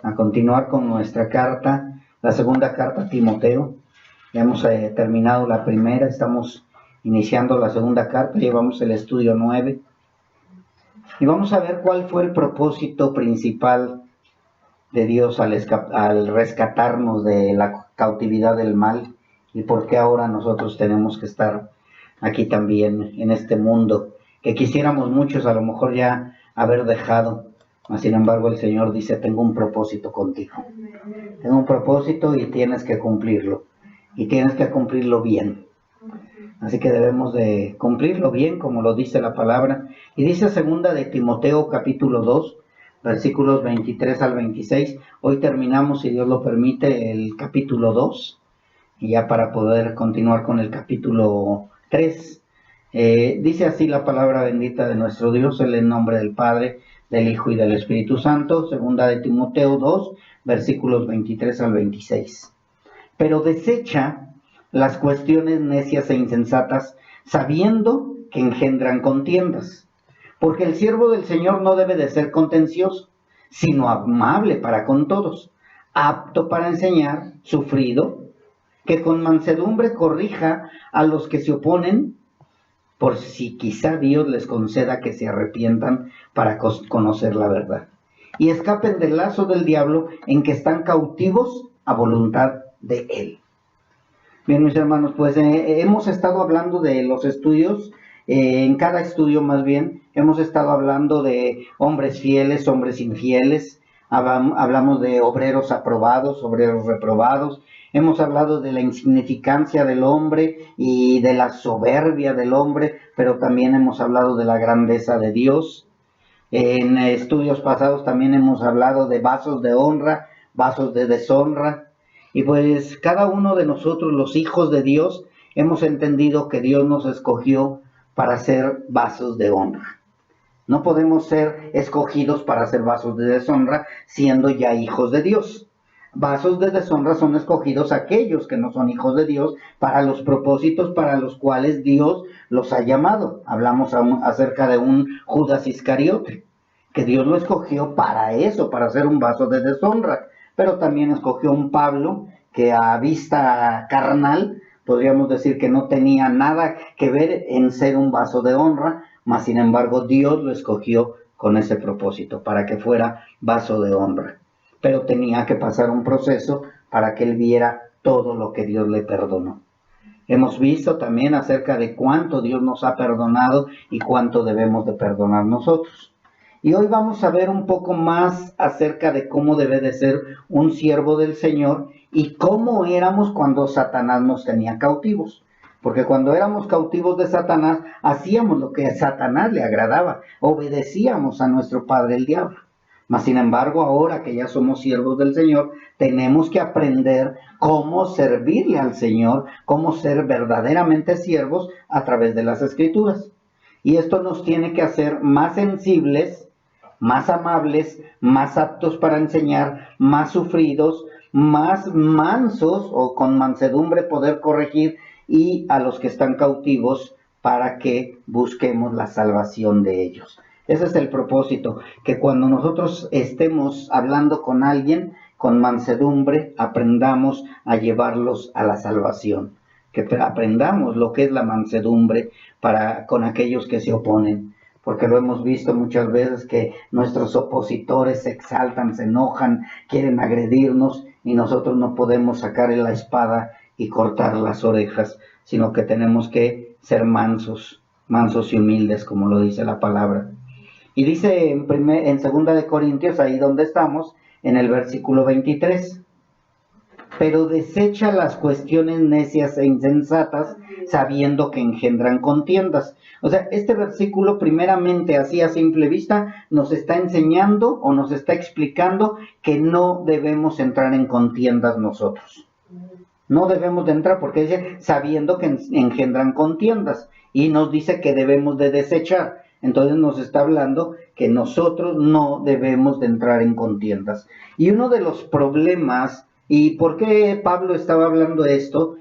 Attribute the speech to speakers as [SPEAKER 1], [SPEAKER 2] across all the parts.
[SPEAKER 1] a continuar con nuestra carta, la segunda carta a Timoteo. Ya hemos terminado la primera, estamos iniciando la segunda carta, llevamos el estudio 9. Y vamos a ver cuál fue el propósito principal de Dios al rescatarnos de la cautividad del mal y por qué ahora nosotros tenemos que estar aquí también en este mundo que quisiéramos muchos a lo mejor ya haber dejado. Sin embargo, el Señor dice: tengo un propósito contigo. Tengo un propósito y tienes que cumplirlo. Y tienes que cumplirlo bien. Así que debemos de cumplirlo bien, como lo dice la palabra. Y dice segunda de Timoteo, capítulo 2, versículos 23 al 26. Hoy terminamos, si Dios lo permite, el capítulo 2. Y ya para poder continuar con el capítulo 3. Dice así la palabra bendita de nuestro Dios, en el nombre del Padre, del Hijo y del Espíritu Santo. Segunda de Timoteo 2, versículos 23 al 26. Pero desecha las cuestiones necias e insensatas, sabiendo que engendran contiendas. Porque el siervo del Señor no debe de ser contencioso, sino amable para con todos, apto para enseñar, sufrido, que con mansedumbre corrija a los que se oponen, por si quizá Dios les conceda que se arrepientan para conocer la verdad, y escapen del lazo del diablo en que están cautivos a voluntad de él. Bien, mis hermanos, pues hemos estado hablando de los estudios, en cada estudio más bien, hemos estado hablando de hombres fieles, hombres infieles, hablamos de obreros aprobados, obreros reprobados, hemos hablado de la insignificancia del hombre y de la soberbia del hombre, pero también hemos hablado de la grandeza de Dios. En estudios pasados también hemos hablado de vasos de honra, vasos de deshonra. Y pues cada uno de nosotros, los hijos de Dios, hemos entendido que Dios nos escogió para ser vasos de honra. No podemos ser escogidos para ser vasos de deshonra siendo ya hijos de Dios. Vasos de deshonra son escogidos aquellos que no son hijos de Dios para los propósitos para los cuales Dios los ha llamado. Hablamos acerca de un Judas Iscariote, que Dios lo escogió para eso, para ser un vaso de deshonra. Pero también escogió un Pablo que a vista carnal podríamos decir que no tenía nada que ver en ser un vaso de honra, mas sin embargo Dios lo escogió con ese propósito, para que fuera vaso de honra. Pero tenía que pasar un proceso para que él viera todo lo que Dios le perdonó. Hemos visto también acerca de cuánto Dios nos ha perdonado y cuánto debemos de perdonar nosotros. Y hoy vamos a ver un poco más acerca de cómo debe de ser un siervo del Señor y cómo éramos cuando Satanás nos tenía cautivos. Porque cuando éramos cautivos de Satanás, hacíamos lo que a Satanás le agradaba, obedecíamos a nuestro padre el diablo. Mas sin embargo, ahora que ya somos siervos del Señor, tenemos que aprender cómo servirle al Señor, cómo ser verdaderamente siervos a través de las Escrituras. Y esto nos tiene que hacer más sensibles, más amables, más aptos para enseñar, más sufridos, más mansos o con mansedumbre poder corregir, y a los que están cautivos para que busquemos la salvación de ellos. Ese es el propósito, que cuando nosotros estemos hablando con alguien, con mansedumbre, aprendamos a llevarlos a la salvación. Que aprendamos lo que es la mansedumbre con aquellos que se oponen. Porque lo hemos visto muchas veces que nuestros opositores se exaltan, se enojan, quieren agredirnos, y nosotros no podemos sacar la espada y cortar las orejas, sino que tenemos que ser mansos y humildes, como lo dice la palabra. Y dice en 2 de Corintios, ahí donde estamos, en el versículo 23, pero desecha las cuestiones necias e insensatas, sabiendo que engendran contiendas. O sea, este versículo primeramente, así a simple vista, nos está enseñando o nos está explicando que no debemos entrar en contiendas nosotros. No debemos de entrar, porque dice sabiendo que engendran contiendas, y nos dice que debemos de desechar. Entonces nos está hablando que nosotros no debemos de entrar en contiendas. Y uno de los problemas, ¿y por qué Pablo estaba hablando de esto?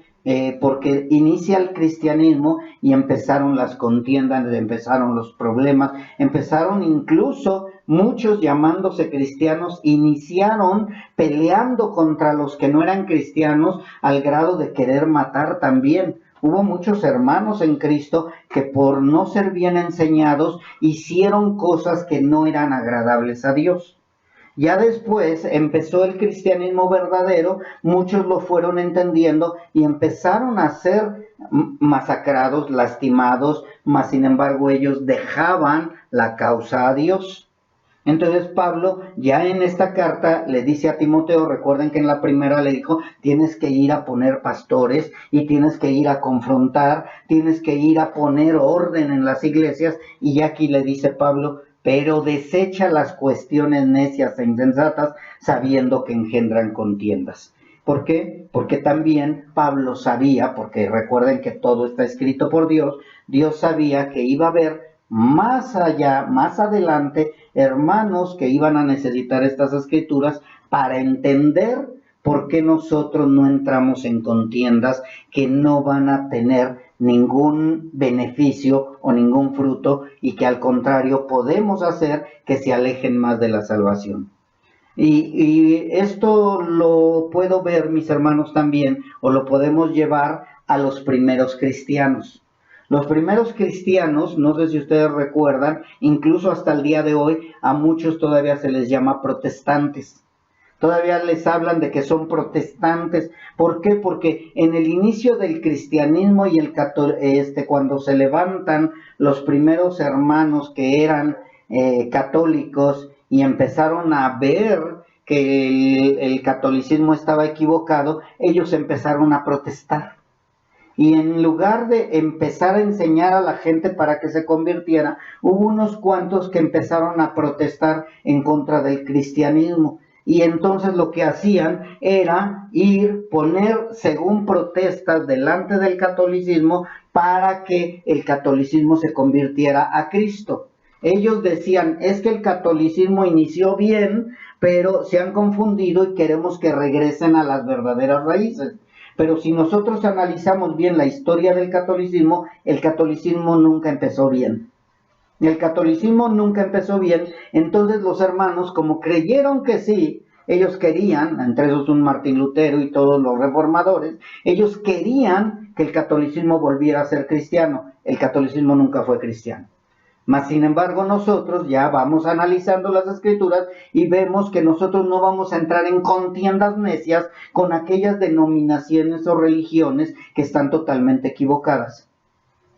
[SPEAKER 1] Porque inicia el cristianismo y empezaron las contiendas, empezaron los problemas, empezaron incluso muchos llamándose cristianos iniciaron peleando contra los que no eran cristianos al grado de querer matar también. Hubo muchos hermanos en Cristo que por no ser bien enseñados hicieron cosas que no eran agradables a Dios. Ya después empezó el cristianismo verdadero, muchos lo fueron entendiendo y empezaron a ser masacrados, lastimados, mas sin embargo ellos dejaban la causa a Dios. Entonces Pablo ya en esta carta le dice a Timoteo, recuerden que en la primera le dijo, tienes que ir a poner pastores y tienes que ir a confrontar, tienes que ir a poner orden en las iglesias, y ya aquí le dice Pablo, pero desecha las cuestiones necias e insensatas, sabiendo que engendran contiendas. ¿Por qué? Porque también Pablo sabía, porque recuerden que todo está escrito por Dios, Dios sabía que iba a haber más allá, más adelante, hermanos que iban a necesitar estas escrituras para entender por qué nosotros no entramos en contiendas que no van a tener ningún beneficio o ningún fruto, y que al contrario podemos hacer que se alejen más de la salvación. Y esto lo puedo ver, mis hermanos, también, o lo podemos llevar a los primeros cristianos. Los primeros cristianos, no sé si ustedes recuerdan, incluso hasta el día de hoy, a muchos todavía se les llama protestantes. Todavía les hablan de que son protestantes. ¿Por qué? Porque en el inicio del cristianismo y cuando se levantan los primeros hermanos que eran católicos y empezaron a ver que el catolicismo estaba equivocado, ellos empezaron a protestar. Y en lugar de empezar a enseñar a la gente para que se convirtiera, hubo unos cuantos que empezaron a protestar en contra del cristianismo. Y entonces lo que hacían era poner según protestas delante del catolicismo para que el catolicismo se convirtiera a Cristo. Ellos decían, es que el catolicismo inició bien, pero se han confundido y queremos que regresen a las verdaderas raíces. Pero si nosotros analizamos bien la historia del catolicismo, el catolicismo nunca empezó bien. El catolicismo nunca empezó bien, entonces los hermanos, como creyeron que sí, ellos querían, entre esos un Martín Lutero y todos los reformadores, ellos querían que el catolicismo volviera a ser cristiano. El catolicismo nunca fue cristiano. Mas, sin embargo, nosotros ya vamos analizando las escrituras y vemos que nosotros no vamos a entrar en contiendas necias con aquellas denominaciones o religiones que están totalmente equivocadas.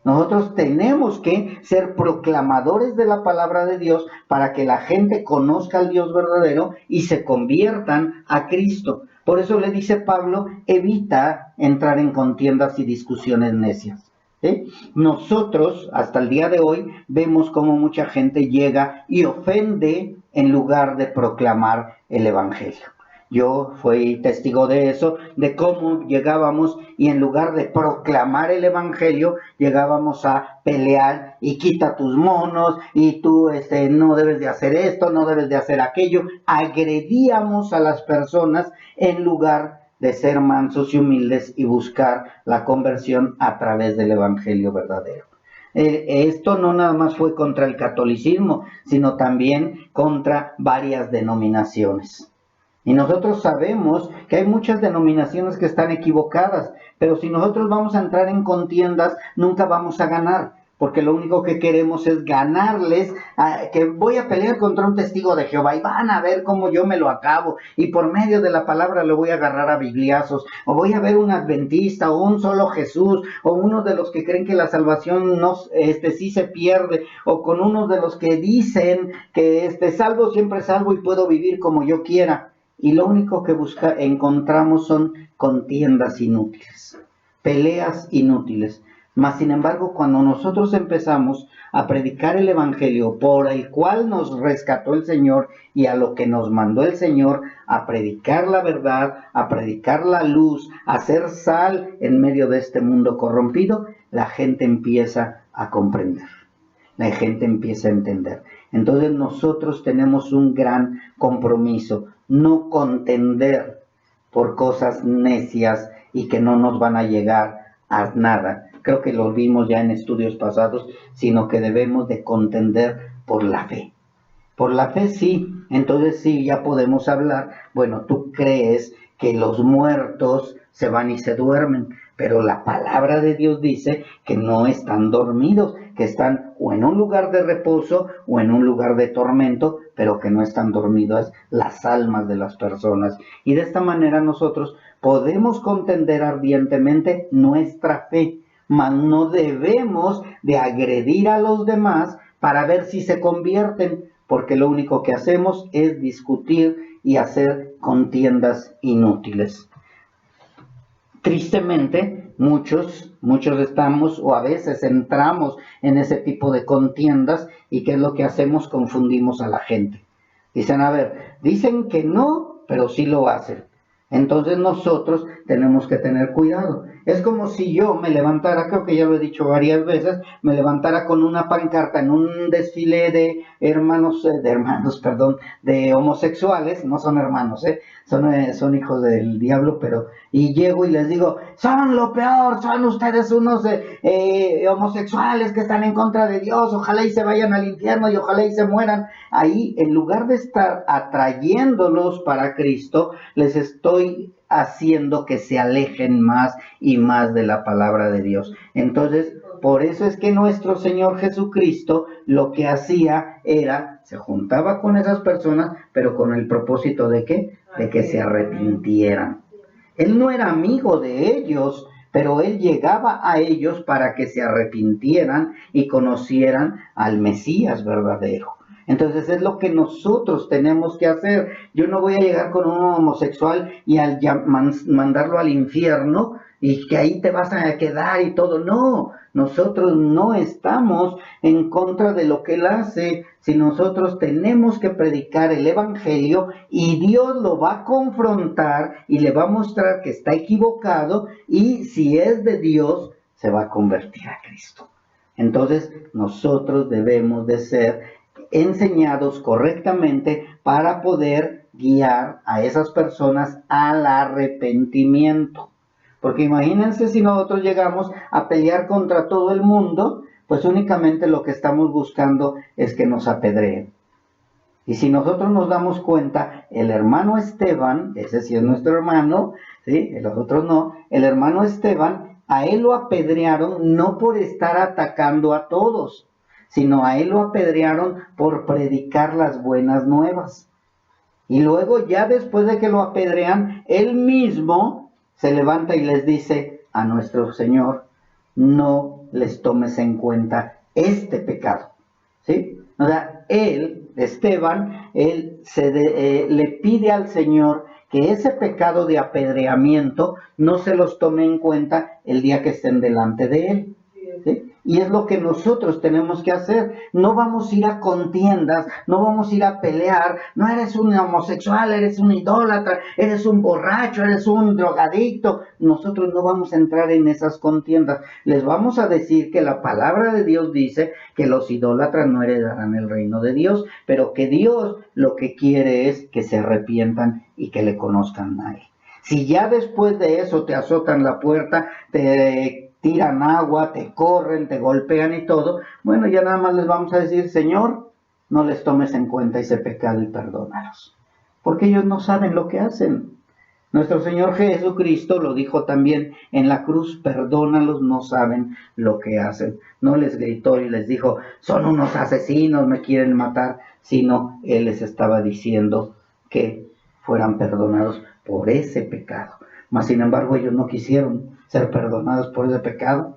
[SPEAKER 1] Nosotros tenemos que ser proclamadores de la palabra de Dios para que la gente conozca al Dios verdadero y se conviertan a Cristo. Por eso le dice Pablo, evita entrar en contiendas y discusiones necias. ¿Sí? Nosotros, hasta el día de hoy, vemos cómo mucha gente llega y ofende en lugar de proclamar el Evangelio. Yo fui testigo de eso, de cómo llegábamos y en lugar de proclamar el Evangelio, llegábamos a pelear y quita tus monos y tú no debes de hacer esto, no debes de hacer aquello. Agredíamos a las personas en lugar de ser mansos y humildes y buscar la conversión a través del Evangelio verdadero. Esto no nada más fue contra el catolicismo, sino también contra varias denominaciones. Y nosotros sabemos que hay muchas denominaciones que están equivocadas, pero si nosotros vamos a entrar en contiendas, nunca vamos a ganar, porque lo único que queremos es ganarles, que voy a pelear contra un testigo de Jehová y van a ver cómo yo me lo acabo, y por medio de la palabra lo voy a agarrar a bibliazos, o voy a ver un adventista, o un solo Jesús, o uno de los que creen que la salvación no, sí se pierde, o con uno de los que dicen que salvo siempre salvo y puedo vivir como yo quiera. Y lo único que encontramos son contiendas inútiles, peleas inútiles. Mas, sin embargo, cuando nosotros empezamos a predicar el Evangelio por el cual nos rescató el Señor y a lo que nos mandó el Señor, a predicar la verdad, a predicar la luz, a ser sal en medio de este mundo corrompido, la gente empieza a comprender. La gente empieza a entender. Entonces nosotros tenemos un gran compromiso, no contender por cosas necias y que no nos van a llegar a nada. Creo que lo vimos ya en estudios pasados, sino que debemos de contender por la fe. Por la fe sí, entonces sí, ya podemos hablar. Bueno, tú crees que los muertos se van y se duermen, pero la palabra de Dios dice que no están dormidos, que están o en un lugar de reposo o en un lugar de tormento, pero que no están dormidas las almas de las personas. Y de esta manera nosotros podemos contender ardientemente nuestra fe, mas no debemos de agredir a los demás para ver si se convierten, porque lo único que hacemos es discutir y hacer contiendas inútiles. Tristemente, muchos estamos o a veces entramos en ese tipo de contiendas y ¿qué es lo que hacemos? Confundimos a la gente. Dicen, a ver, dicen que no, pero sí lo hacen. Entonces nosotros tenemos que tener cuidado. Es como si yo me levantara, creo que ya lo he dicho varias veces, me levantara con una pancarta en un desfile de de homosexuales, no son hermanos, son hijos del diablo, pero, y llego y les digo, son lo peor, son ustedes unos homosexuales que están en contra de Dios, ojalá y se vayan al infierno y ojalá y se mueran. Ahí, en lugar de estar atrayéndolos para Cristo, les estoy haciendo que se alejen más y más de la palabra de Dios. Entonces, por eso es que nuestro Señor Jesucristo lo que hacía era, se juntaba con esas personas, pero con el propósito de ¿qué? De que se arrepintieran. Él no era amigo de ellos, pero él llegaba a ellos para que se arrepintieran y conocieran al Mesías verdadero. Entonces es lo que nosotros tenemos que hacer. Yo no voy a llegar con un homosexual y mandarlo al infierno y que ahí te vas a quedar y todo. No, nosotros no estamos en contra de lo que él hace. Si nosotros tenemos que predicar el evangelio y Dios lo va a confrontar y le va a mostrar que está equivocado y si es de Dios se va a convertir a Cristo. Entonces nosotros debemos de ser enseñados correctamente para poder guiar a esas personas al arrepentimiento. Porque imagínense si nosotros llegamos a pelear contra todo el mundo, pues únicamente lo que estamos buscando es que nos apedreen. Y si nosotros nos damos cuenta, el hermano Esteban, ese sí es nuestro hermano, ¿sí? Los otros no, el hermano Esteban, a él lo apedrearon no por estar atacando a todos, sino a él lo apedrearon por predicar las buenas nuevas. Y luego ya después de que lo apedrean, él mismo se levanta y les dice a nuestro Señor, no les tomes en cuenta este pecado. ¿Sí? O sea, él, Esteban, le pide al Señor que ese pecado de apedreamiento no se los tome en cuenta el día que estén delante de él. ¿Sí? Y es lo que nosotros tenemos que hacer. No vamos a ir a contiendas, no vamos a ir a pelear. No eres un homosexual, eres un idólatra, eres un borracho, eres un drogadicto. Nosotros no vamos a entrar en esas contiendas. Les vamos a decir que la palabra de Dios dice que los idólatras no heredarán el reino de Dios, pero que Dios lo que quiere es que se arrepientan y que le conozcan a Él. Si ya después de eso te azotan la puerta, te tiran agua, te corren, te golpean y todo, bueno, ya nada más les vamos a decir, Señor, no les tomes en cuenta ese pecado y perdónalos, porque ellos no saben lo que hacen. Nuestro Señor Jesucristo lo dijo también en la cruz, perdónalos, no saben lo que hacen. No les gritó y les dijo, son unos asesinos, me quieren matar, sino Él les estaba diciendo que fueran perdonados por ese pecado. Mas sin embargo ellos no quisieron ser perdonados por ese pecado,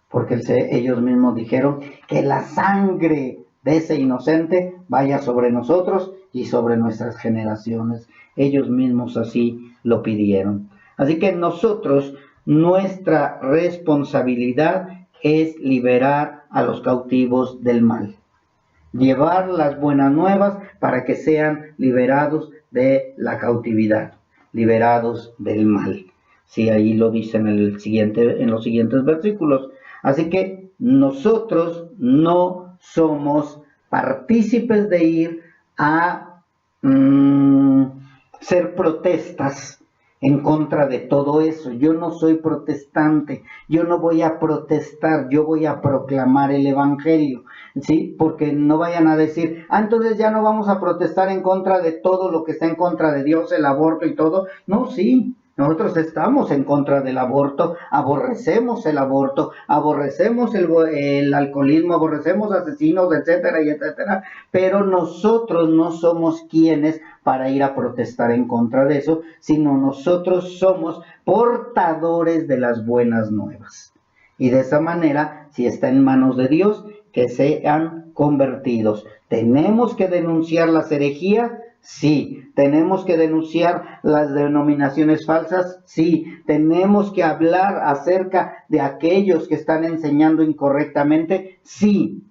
[SPEAKER 1] porque ellos mismos dijeron que la sangre de ese inocente vaya sobre nosotros y sobre nuestras generaciones. Ellos mismos así lo pidieron. Así que nosotros, nuestra responsabilidad es liberar a los cautivos del mal. Llevar las buenas nuevas para que sean liberados de la cautividad, liberados del mal. Sí, ahí lo dice en los siguientes versículos. Así que nosotros no somos partícipes de ir a hacer protestas en contra de todo eso. Yo no soy protestante, yo no voy a protestar, yo voy a proclamar el evangelio, ¿sí? Porque no vayan a decir, entonces ya no vamos a protestar en contra de todo lo que está en contra de Dios, el aborto y todo. No, sí. Nosotros estamos en contra del aborto, aborrecemos el aborto, aborrecemos el alcoholismo, aborrecemos asesinos, etcétera, y etcétera, pero nosotros no somos quienes para ir a protestar en contra de eso, sino nosotros somos portadores de las buenas nuevas. Y de esa manera, si está en manos de Dios, que sean convertidos. ¿Tenemos que denunciar las herejías? Sí. ¿Tenemos que denunciar las denominaciones falsas? Sí. ¿Tenemos que hablar acerca de aquellos que están enseñando incorrectamente? Sí.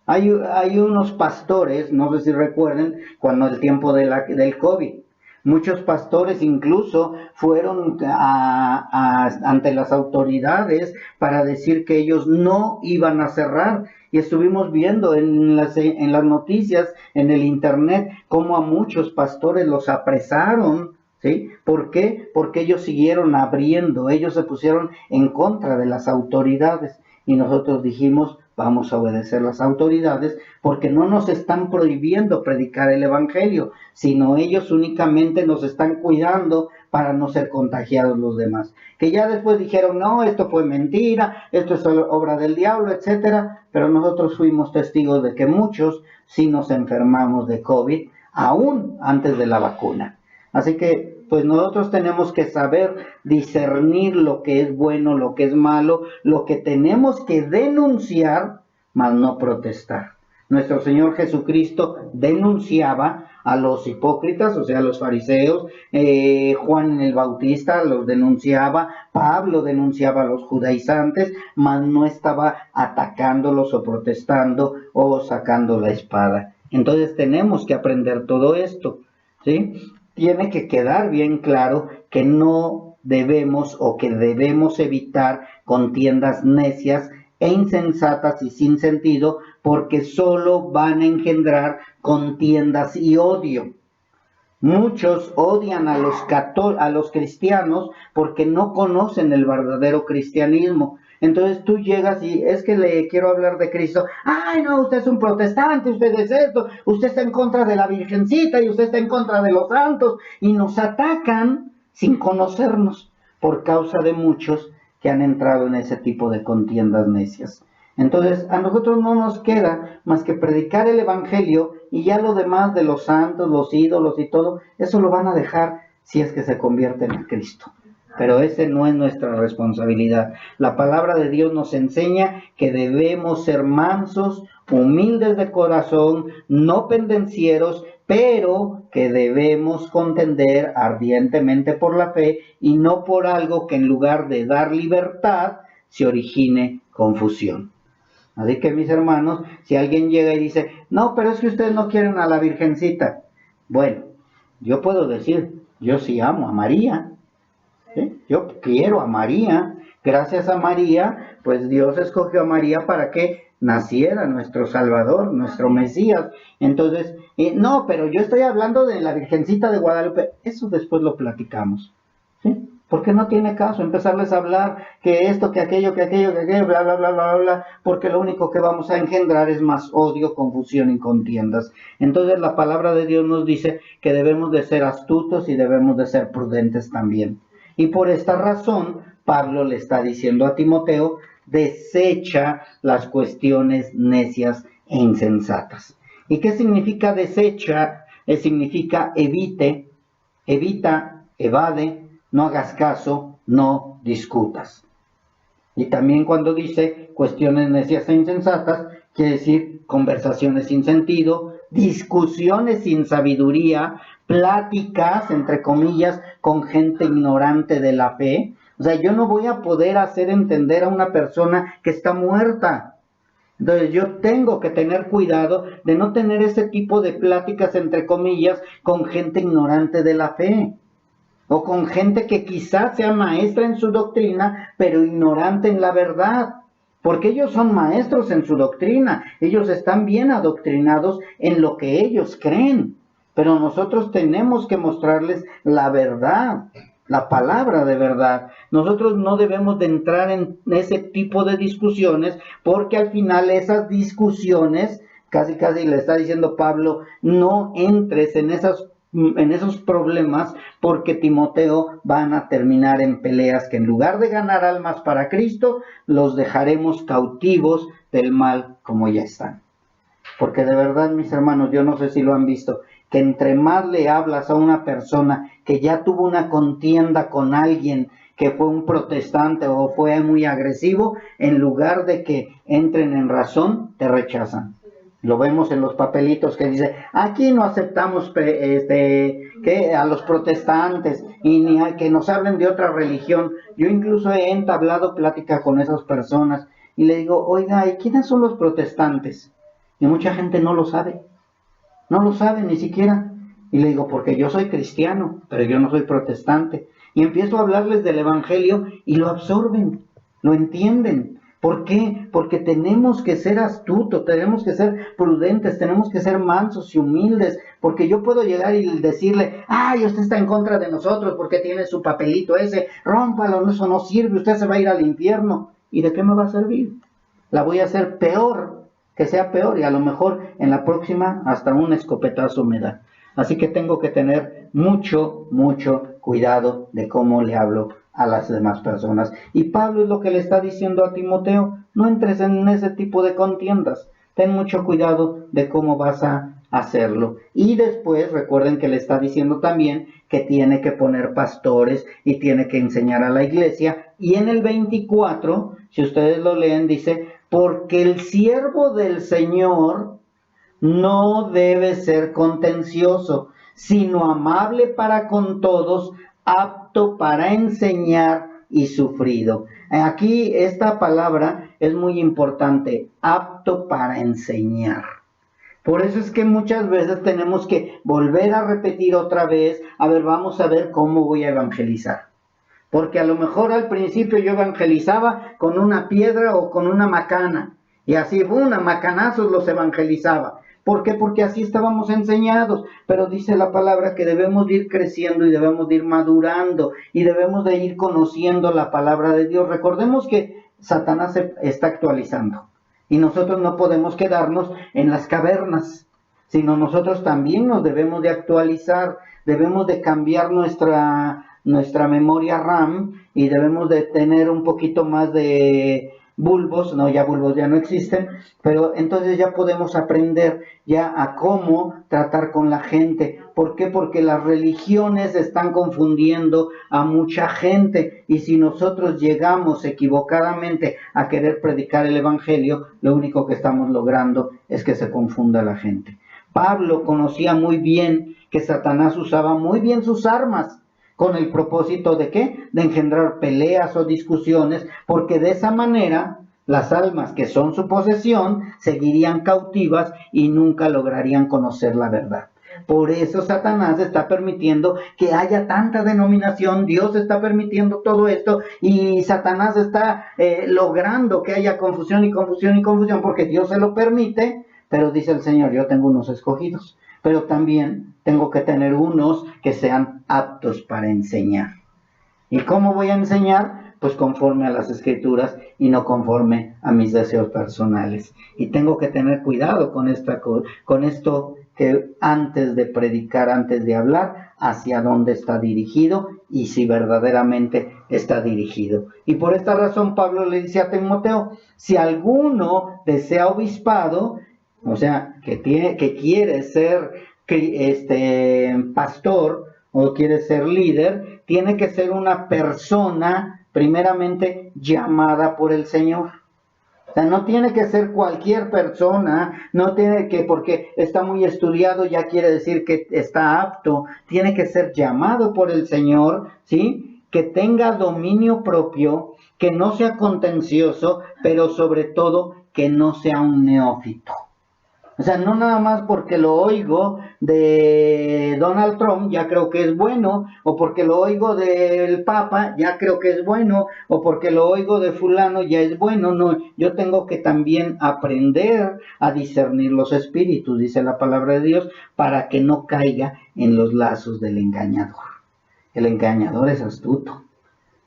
[SPEAKER 1] Hay unos pastores, no sé si recuerden, cuando el tiempo del COVID, muchos pastores incluso fueron ante las autoridades para decir que ellos no iban a cerrar. Y estuvimos viendo en las noticias, en el internet, cómo a muchos pastores los apresaron. ¿Sí? ¿Por qué? Porque ellos siguieron abriendo, ellos se pusieron en contra de las autoridades. Y nosotros dijimos, vamos a obedecer las autoridades porque no nos están prohibiendo predicar el evangelio, sino ellos únicamente nos están cuidando para no ser contagiados los demás. Que ya después dijeron, no, esto fue mentira, esto es obra del diablo, etcétera, pero nosotros fuimos testigos de que muchos sí nos enfermamos de COVID, aún antes de la vacuna. Así que pues nosotros tenemos que saber discernir lo que es bueno, lo que es malo, lo que tenemos que denunciar, mas no protestar. Nuestro Señor Jesucristo denunciaba a los hipócritas, o sea, a los fariseos, Juan el Bautista los denunciaba, Pablo denunciaba a los judaizantes, mas no estaba atacándolos o protestando o sacando la espada. Entonces tenemos que aprender todo esto, ¿sí? Tiene que quedar bien claro que no debemos o que debemos evitar contiendas necias e insensatas y sin sentido, porque solo van a engendrar contiendas y odio. Muchos odian a los cristianos porque no conocen el verdadero cristianismo. Entonces tú llegas y es que le quiero hablar de Cristo. Ay, no, usted es un protestante, usted es esto, usted está en contra de la Virgencita y usted está en contra de los santos. Y nos atacan sin conocernos por causa de muchos que han entrado en ese tipo de contiendas necias. Entonces a nosotros no nos queda más que predicar el evangelio y ya lo demás de los santos, los ídolos y todo, eso lo van a dejar si es que se convierten en Cristo. Pero ese no es nuestra responsabilidad. La palabra de Dios nos enseña que debemos ser mansos, humildes de corazón, no pendencieros, pero que debemos contender ardientemente por la fe y no por algo que en lugar de dar libertad se origine confusión. Así que mis hermanos, si alguien llega y dice, no, pero es que ustedes no quieren a la Virgencita. Bueno, yo puedo decir, yo sí amo a María. ¿Sí? Yo quiero a María. Gracias a María, pues Dios escogió a María para que naciera nuestro Salvador, nuestro Mesías. Entonces, no, pero yo estoy hablando de la Virgencita de Guadalupe. Eso después lo platicamos. ¿Sí? Porque no tiene caso empezarles a hablar que esto, que aquello, bla, bla, bla, bla, bla, porque lo único que vamos a engendrar es más odio, confusión y contiendas. Entonces la palabra de Dios nos dice que debemos de ser astutos y debemos de ser prudentes también. Y por esta razón, Pablo le está diciendo a Timoteo, desecha las cuestiones necias e insensatas. ¿Y qué significa desecha? Significa evita, evade, no hagas caso, no discutas. Y también cuando dice cuestiones necias e insensatas, quiere decir conversaciones sin sentido, discusiones sin sabiduría, pláticas, entre comillas, con gente ignorante de la fe. O sea, yo no voy a poder hacer entender a una persona que está muerta. Entonces yo tengo que tener cuidado de no tener ese tipo de pláticas, entre comillas, con gente ignorante de la fe. O con gente que quizás sea maestra en su doctrina, pero ignorante en la verdad. Porque ellos son maestros en su doctrina. Ellos están bien adoctrinados en lo que ellos creen. Pero nosotros tenemos que mostrarles la verdad. la palabra de verdad. Nosotros no debemos de entrar en ese tipo de discusiones, porque al final esas discusiones, casi le está diciendo Pablo, no entres en esos problemas, porque Timoteo van a terminar en peleas que en lugar de ganar almas para Cristo, los dejaremos cautivos del mal como ya están. Porque de verdad, mis hermanos, yo no sé si lo han visto, que entre más le hablas a una persona que ya tuvo una contienda con alguien que fue un protestante o fue muy agresivo, en lugar de que entren en razón, te rechazan. Lo vemos en los papelitos que dice, aquí no aceptamos que a los protestantes y ni a que nos hablen de otra religión. Yo incluso he entablado plática con esas personas y le digo, oiga, ¿y quiénes son los protestantes? Y mucha gente no lo sabe ni siquiera. Y le digo, porque yo soy cristiano, pero yo no soy protestante. Y empiezo a hablarles del Evangelio y lo absorben, lo entienden. ¿Por qué? Porque tenemos que ser astutos, tenemos que ser prudentes, tenemos que ser mansos y humildes, porque yo puedo llegar y decirle, ay, usted está en contra de nosotros porque tiene su papelito ese, rómpalo, eso no sirve, usted se va a ir al infierno. ¿Y de qué me va a servir? La voy a hacer peor, que sea peor, y a lo mejor en la próxima hasta un escopetazo me da. Así que tengo que tener mucho cuidado de cómo le hablo a las demás personas. Y Pablo es lo que le está diciendo a Timoteo, no entres en ese tipo de contiendas, ten mucho cuidado de cómo vas a hacerlo. Y después recuerden que le está diciendo también que tiene que poner pastores y tiene que enseñar a la iglesia. Y en el 24, si ustedes lo leen, dice, porque el siervo del Señor no debe ser contencioso, sino amable para con todos, apto para enseñar y sufrido. Aquí esta palabra es muy importante, apto para enseñar. Por eso es que muchas veces tenemos que volver a repetir otra vez, a ver, vamos a ver cómo voy a evangelizar. Porque a lo mejor al principio yo evangelizaba con una piedra o con una macana. Y así, a macanazos los evangelizaba. ¿Por qué? Porque así estábamos enseñados. Pero dice la palabra que debemos de ir creciendo y debemos de ir madurando y debemos de ir conociendo la palabra de Dios. Recordemos que Satanás se está actualizando y nosotros no podemos quedarnos en las cavernas, sino nosotros también nos debemos de actualizar, debemos de cambiar nuestra memoria RAM y debemos de tener un poquito más de bulbos, bulbos ya no existen, pero entonces ya podemos aprender ya a cómo tratar con la gente. ¿Por qué? Porque las religiones están confundiendo a mucha gente y si nosotros llegamos equivocadamente a querer predicar el evangelio, lo único que estamos logrando es que se confunda la gente. Pablo conocía muy bien que Satanás usaba muy bien sus armas. ¿Con el propósito de qué? De engendrar peleas o discusiones, porque de esa manera las almas que son su posesión seguirían cautivas y nunca lograrían conocer la verdad. Por eso Satanás está permitiendo que haya tanta denominación, Dios está permitiendo todo esto y Satanás está logrando que haya confusión, porque Dios se lo permite, pero dice el Señor, yo tengo unos escogidos, pero también tengo que tener unos que sean aptos para enseñar. ¿Y cómo voy a enseñar? Pues conforme a las Escrituras y no conforme a mis deseos personales. Y tengo que tener cuidado con esto que antes de predicar, antes de hablar, hacia dónde está dirigido y si verdaderamente está dirigido. Y por esta razón Pablo le dice a Timoteo, si alguno desea obispado, o sea, que quiere ser pastor o quiere ser líder, tiene que ser una persona primeramente llamada por el Señor. O sea, no tiene que ser cualquier persona, no tiene que, porque está muy estudiado ya quiere decir que está apto, tiene que ser llamado por el Señor, ¿sí? Que tenga dominio propio, que no sea contencioso, pero sobre todo que no sea un neófito. O sea, no nada más porque lo oigo de Donald Trump, ya creo que es bueno, o porque lo oigo del Papa, ya creo que es bueno, o porque lo oigo de fulano, ya es bueno. No, yo tengo que también aprender a discernir los espíritus, dice la palabra de Dios, para que no caiga en los lazos del engañador. El engañador es astuto.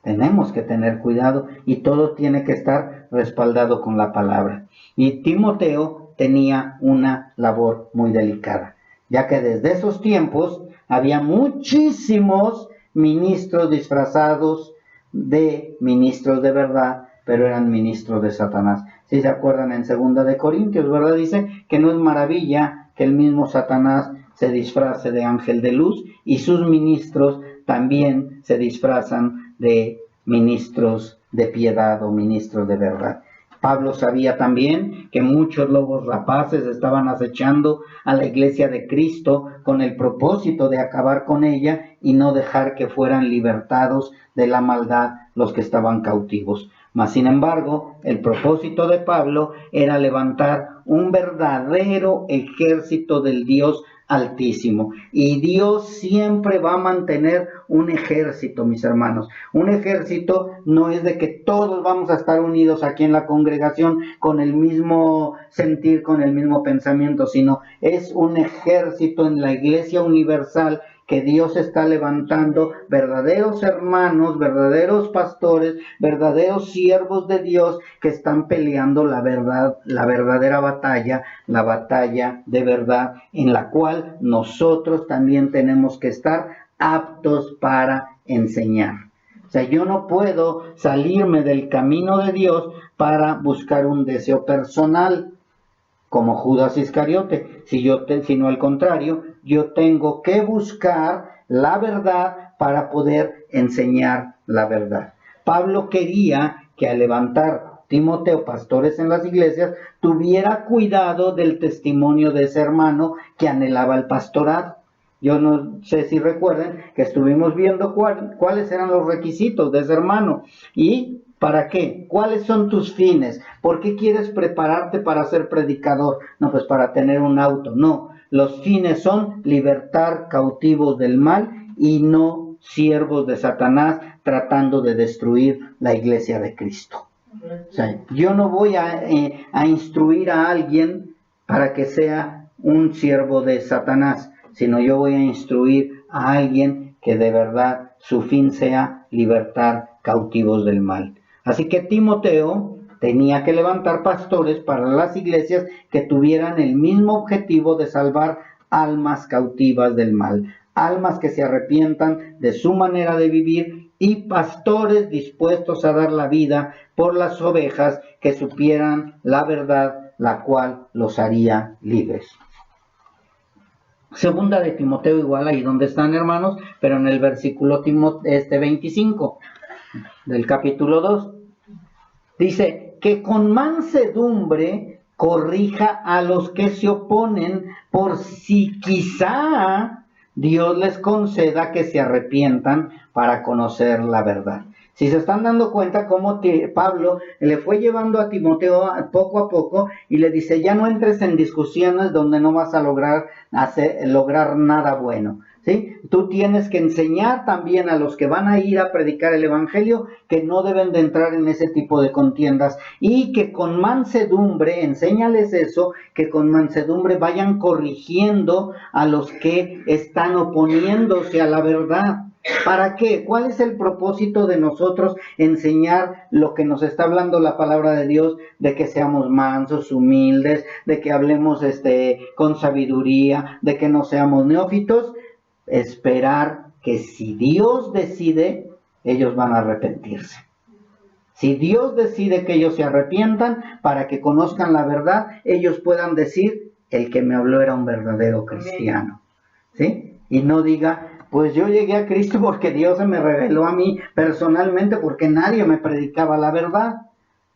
[SPEAKER 1] Tenemos que tener cuidado y todo tiene que estar respaldado con la palabra. Y Timoteo tenía una labor muy delicada, ya que desde esos tiempos había muchísimos ministros disfrazados de ministros de verdad, pero eran ministros de Satanás. Si se acuerdan en 2 de Corintios, ¿verdad? Dice que no es maravilla que el mismo Satanás se disfrace de ángel de luz y sus ministros también se disfrazan de ministros de piedad o ministros de verdad. Pablo sabía también que muchos lobos rapaces estaban acechando a la iglesia de Cristo con el propósito de acabar con ella y no dejar que fueran libertados de la maldad los que estaban cautivos. Mas, sin embargo, el propósito de Pablo era levantar un verdadero ejército del Dios Altísimo. Y Dios siempre va a mantener un ejército, mis hermanos. Un ejército no es de que todos vamos a estar unidos aquí en la congregación con el mismo sentir, con el mismo pensamiento, sino es un ejército en la iglesia universal que Dios está levantando verdaderos hermanos, verdaderos pastores, verdaderos siervos de Dios que están peleando la verdad, la verdadera batalla, la batalla de verdad, en la cual nosotros también tenemos que estar aptos para enseñar. O sea, yo no puedo salirme del camino de Dios para buscar un deseo personal, como Judas Iscariote, sino al contrario, yo tengo que buscar la verdad para poder enseñar la verdad. Pablo quería que al levantar Timoteo pastores en las iglesias, tuviera cuidado del testimonio de ese hermano que anhelaba el pastorado. Yo no sé si recuerden que estuvimos viendo cuáles eran los requisitos de ese hermano y ¿para qué? ¿Cuáles son tus fines? ¿Por qué quieres prepararte para ser predicador? No, pues para tener un auto. No, los fines son libertar cautivos del mal y no siervos de Satanás tratando de destruir la iglesia de Cristo. O sea, yo no voy a instruir a alguien para que sea un siervo de Satanás, sino yo voy a instruir a alguien que de verdad su fin sea libertar cautivos del mal. Así que Timoteo tenía que levantar pastores para las iglesias que tuvieran el mismo objetivo de salvar almas cautivas del mal, almas que se arrepientan de su manera de vivir y pastores dispuestos a dar la vida por las ovejas que supieran la verdad, la cual los haría libres. Segunda de Timoteo, igual ahí donde están, hermanos, pero en el versículo 25 del capítulo 2. Dice que con mansedumbre corrija a los que se oponen, por si quizá Dios les conceda que se arrepientan para conocer la verdad. Si se están dando cuenta cómo Pablo le fue llevando a Timoteo poco a poco y le dice, ya no entres en discusiones donde no vas a lograr nada bueno. ¿Sí? Tú tienes que enseñar también a los que van a ir a predicar el evangelio que no deben de entrar en ese tipo de contiendas y que con mansedumbre, enséñales eso, que con mansedumbre vayan corrigiendo a los que están oponiéndose a la verdad. ¿Para qué? ¿Cuál es el propósito de nosotros enseñar lo que nos está hablando la palabra de Dios, de que seamos mansos, humildes, de que hablemos con sabiduría, de que no seamos neófitos? Esperar que si Dios decide, ellos van a arrepentirse. Si Dios decide que ellos se arrepientan para que conozcan la verdad, ellos puedan decir, el que me habló era un verdadero cristiano. ¿Sí? Y no diga, pues yo llegué a Cristo porque Dios se me reveló a mí personalmente, porque nadie me predicaba la verdad.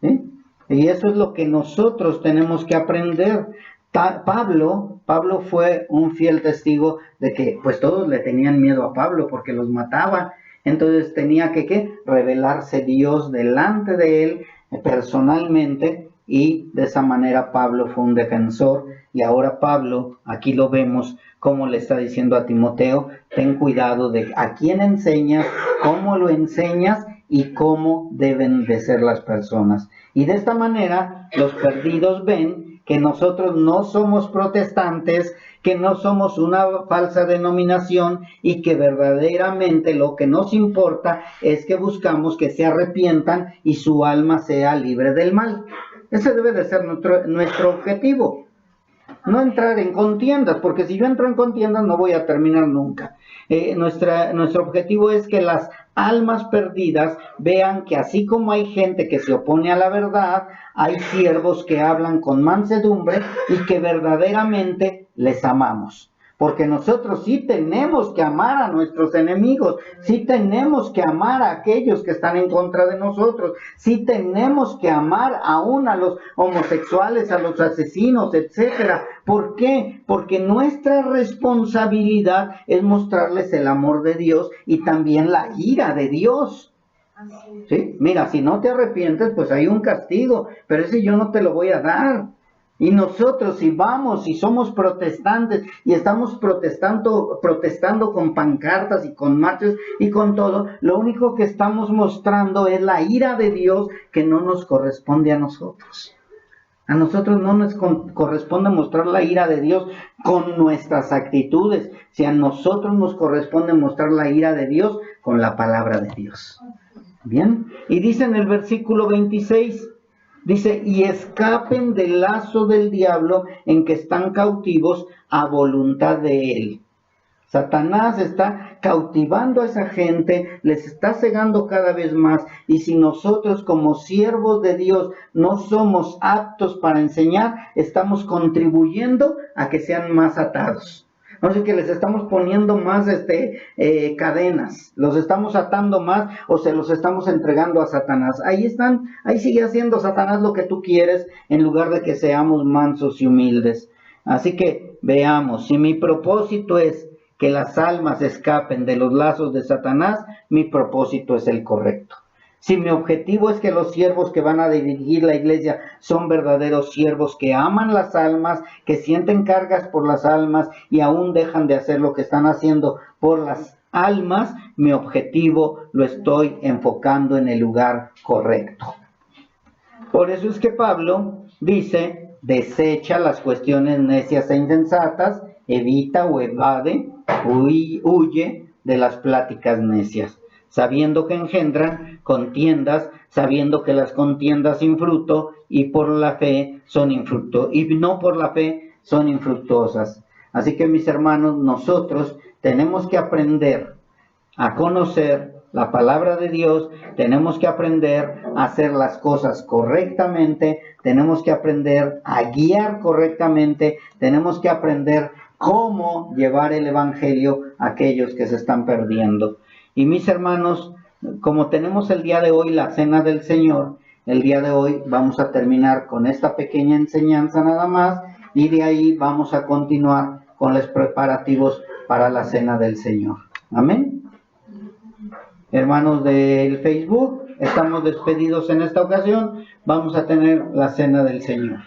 [SPEAKER 1] ¿Sí? Y eso es lo que nosotros tenemos que aprender. Pablo fue un fiel testigo de que pues todos le tenían miedo a Pablo porque los mataban. Entonces tenía que revelarse Dios delante de él personalmente y de esa manera Pablo fue un defensor. Y ahora Pablo, aquí lo vemos como le está diciendo a Timoteo, ten cuidado de a quién enseñas, cómo lo enseñas y cómo deben de ser las personas. Y de esta manera los perdidos ven que nosotros no somos protestantes, que no somos una falsa denominación y que verdaderamente lo que nos importa es que buscamos que se arrepientan y su alma sea libre del mal. Ese debe de ser nuestro objetivo. No entrar en contiendas, porque si yo entro en contiendas no voy a terminar nunca. Nuestro objetivo es que las almas perdidas vean que así como hay gente que se opone a la verdad, hay siervos que hablan con mansedumbre y que verdaderamente les amamos. Porque nosotros sí tenemos que amar a nuestros enemigos, sí tenemos que amar a aquellos que están en contra de nosotros, sí tenemos que amar aún a los homosexuales, a los asesinos, etcétera. ¿Por qué? Porque nuestra responsabilidad es mostrarles el amor de Dios y también la ira de Dios. ¿Sí? Mira, si no te arrepientes, pues hay un castigo, pero ese yo no te lo voy a dar. Y nosotros si vamos y somos protestantes y estamos protestando con pancartas y con marchas y con todo, lo único que estamos mostrando es la ira de Dios que no nos corresponde a nosotros. A nosotros no nos corresponde mostrar la ira de Dios con nuestras actitudes, si a nosotros nos corresponde mostrar la ira de Dios con la palabra de Dios. Bien, y dice en el versículo 26, dice, y escapen del lazo del diablo en que están cautivos a voluntad de él. Satanás está cautivando a esa gente, les está cegando cada vez más, y si nosotros como siervos de Dios no somos aptos para enseñar, estamos contribuyendo a que sean más atados. No sé, que les estamos poniendo más cadenas, los estamos atando más o se los estamos entregando a Satanás. Ahí sigue haciendo Satanás lo que tú quieres en lugar de que seamos mansos y humildes. Así que veamos, si mi propósito es que las almas escapen de los lazos de Satanás, mi propósito es el correcto. Si mi objetivo es que los siervos que van a dirigir la iglesia son verdaderos siervos que aman las almas, que sienten cargas por las almas y aún dejan de hacer lo que están haciendo por las almas, mi objetivo lo estoy enfocando en el lugar correcto. Por eso es que Pablo dice, desecha las cuestiones necias e insensatas, evita o evade, huye de las pláticas necias, sabiendo que engendran contiendas, sabiendo que las contiendas sin fruto y por la fe son y no por la fe son infructuosas. Así que mis hermanos, nosotros tenemos que aprender a conocer la palabra de Dios, tenemos que aprender a hacer las cosas correctamente, tenemos que aprender a guiar correctamente, tenemos que aprender cómo llevar el evangelio a aquellos que se están perdiendo. Y mis hermanos, como tenemos el día de hoy la cena del Señor, el día de hoy vamos a terminar con esta pequeña enseñanza nada más y de ahí vamos a continuar con los preparativos para la cena del Señor. Amén. Hermanos del Facebook, estamos despedidos en esta ocasión, vamos a tener la cena del Señor.